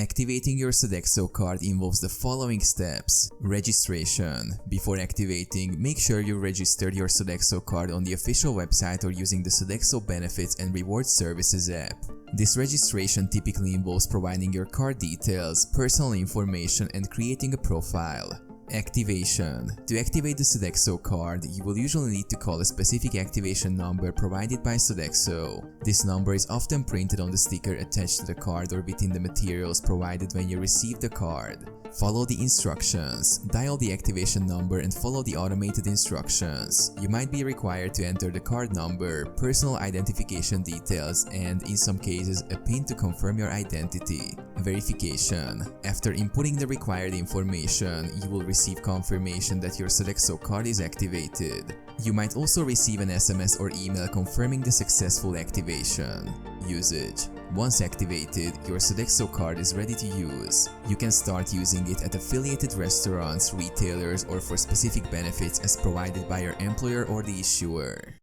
Activating your Sodexo card involves the following steps. Registration. Before activating, make sure you registered your Sodexo card on the official website or using the Sodexo Benefits and Rewards Services app. This registration typically involves providing your card details, personal information, and creating a profile. Activation. To activate the Sodexo card, you will usually need to call a specific activation number provided by Sodexo. This number is often printed on the sticker attached to the card or within the materials provided when you receive the card. Follow the instructions. Dial the activation number and follow the automated instructions. You might be required to enter the card number, personal identification details, and, in some cases, a PIN to confirm your identity. Verification. After inputting the required information, you will receive confirmation that your Sodexo card is activated. You might also receive an SMS or email confirming the successful activation. Usage. Once activated, your Sodexo card is ready to use. You can start using it at affiliated restaurants, retailers, or for specific benefits as provided by your employer or the issuer.